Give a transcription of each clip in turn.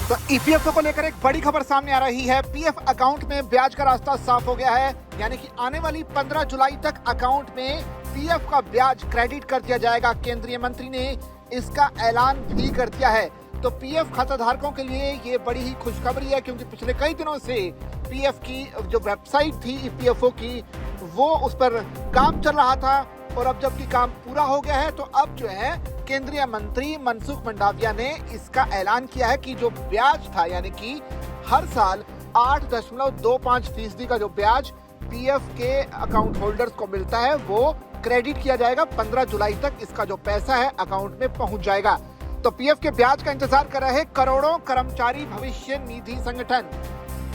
तो ईपीएफओ को लेकर एक बड़ी खबर सामने आ रही है। पीएफ अकाउंट में ब्याज का रास्ता साफ हो गया है, यानी कि आने वाली 15 जुलाई तक अकाउंट में पीएफ का ब्याज क्रेडिट कर दिया जाएगा। केंद्रीय मंत्री ने इसका ऐलान भी कर दिया है। तो पीएफ खाता धारकों के लिए ये बड़ी ही खुशखबरी है, क्योंकि पिछले कई दिनों से पीएफ की जो वेबसाइट थी ईपीएफओ की, वो उस पर काम चल रहा था और अब जबकि काम पूरा हो गया है, तो अब जो है केंद्रीय मंत्री मनसुख मंडाविया ने इसका ऐलान किया है कि जो ब्याज था, यानी कि हर साल 8.25% का जो ब्याज पीएफ के अकाउंट होल्डर्स को मिलता है, वो क्रेडिट किया जाएगा। 15 जुलाई तक इसका जो पैसा है अकाउंट में पहुंच जाएगा। तो पीएफ के ब्याज का इंतजार कर रहे करोड़ों कर्मचारी भविष्य निधि संगठन,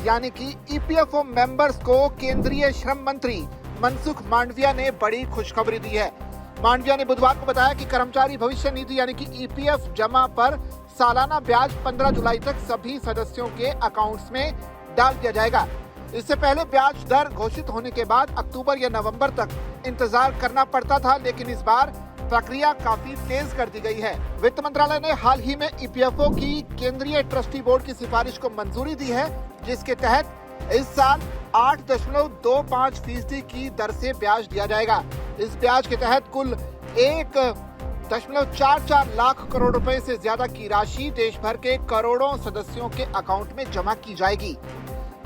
यानी कि ईपीएफओ मेंबर्स को केंद्रीय श्रम मंत्री मनसुख मांडविया ने बड़ी खुशखबरी दी है। मांडविया ने बुधवार को बताया कि कर्मचारी भविष्य निधि यानी कि ईपीएफ जमा पर सालाना ब्याज 15 जुलाई तक सभी सदस्यों के अकाउंट्स में डाल दिया जाएगा। इससे पहले ब्याज दर घोषित होने के बाद अक्टूबर या नवंबर तक इंतजार करना पड़ता था, लेकिन इस बार प्रक्रिया काफी तेज कर दी गई है। वित्त मंत्रालय ने हाल ही में ईपीएफओ की केंद्रीय ट्रस्टी बोर्ड की सिफारिश को मंजूरी दी है, जिसके तहत इस साल 8.25% की दर से ब्याज दिया जाएगा। इस ब्याज के तहत कुल 1.44 लाख करोड़ रुपए से ज्यादा की राशि देश भर के करोड़ों सदस्यों के अकाउंट में जमा की जाएगी।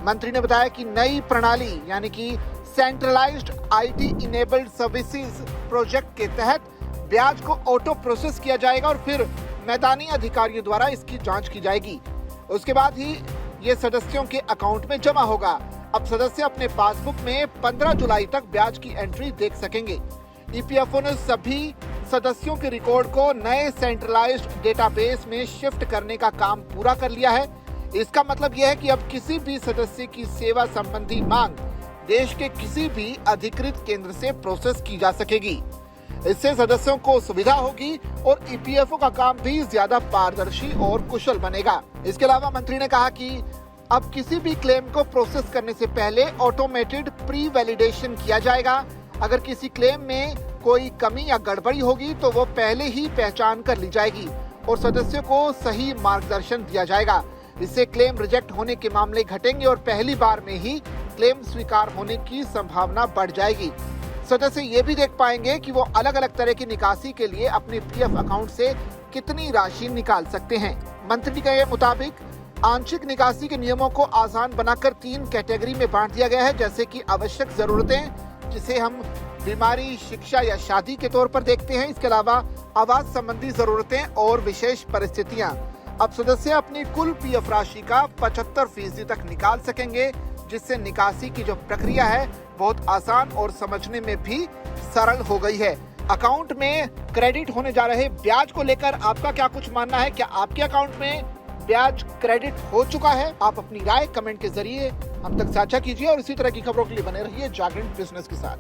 मंत्री ने बताया कि नई प्रणाली यानी कि centralised IT enabled services project के तहत ब्याज को ऑटो प्रोसेस किया जाएगा और फिर मैदानी अधिकारियों द्वारा इसकी जांच की जाएगी। उसके बाद ही ये सदस्यों के अकाउंट में जमा होगा। अब सदस्य अपने पासबुक में 15 जुलाई तक ब्याज की एंट्री देख सकेंगे। ईपीएफओ ने सभी सदस्यों के रिकॉर्ड को नए सेंट्रलाइज्ड डेटाबेस में शिफ्ट करने का काम पूरा कर लिया है। इसका मतलब यह है कि अब किसी भी सदस्य की सेवा संबंधी मांग देश के किसी भी अधिकृत केंद्र से प्रोसेस की जा सकेगी। इससे सदस्यों को सुविधा होगी और ईपीएफओ का काम भी ज्यादा पारदर्शी और कुशल बनेगा। इसके अलावा मंत्री ने कहा कि अब किसी भी क्लेम को प्रोसेस करने से पहले ऑटोमेटेड प्री वैलिडेशन किया जाएगा। अगर किसी क्लेम में कोई कमी या गड़बड़ी होगी तो वो पहले ही पहचान कर ली जाएगी और सदस्यों को सही मार्गदर्शन दिया जाएगा। इससे क्लेम रिजेक्ट होने के मामले घटेंगे और पहली बार में ही क्लेम स्वीकार होने की संभावना बढ़ जाएगी। सदस्य ये भी देख पाएंगे कि वो अलग अलग तरह की निकासी के लिए अपने पीएफ अकाउंट से कितनी राशि निकाल सकते हैं। मंत्री के मुताबिक आंशिक निकासी के नियमों को आसान बनाकर 3 कैटेगरी में बांट दिया गया है, जैसे कि आवश्यक जरूरतें, जिसे हम बीमारी, शिक्षा या शादी के तौर पर देखते हैं। इसके अलावा आवास संबंधी जरूरतें और विशेष परिस्थितियां। अब सदस्य अपनी कुल पीएफ राशि का 75% तक निकाल सकेंगे, जिससे निकासी की जो प्रक्रिया है बहुत आसान और समझने में भी सरल हो गई है। अकाउंट में क्रेडिट होने जा रहे ब्याज को लेकर आपका क्या कुछ मानना है? क्या आपके अकाउंट में ब्याज क्रेडिट हो चुका है? आप अपनी राय कमेंट के जरिए हम तक साझा कीजिए और इसी तरह की खबरों के लिए बने रहिए जागरण बिजनेस के साथ।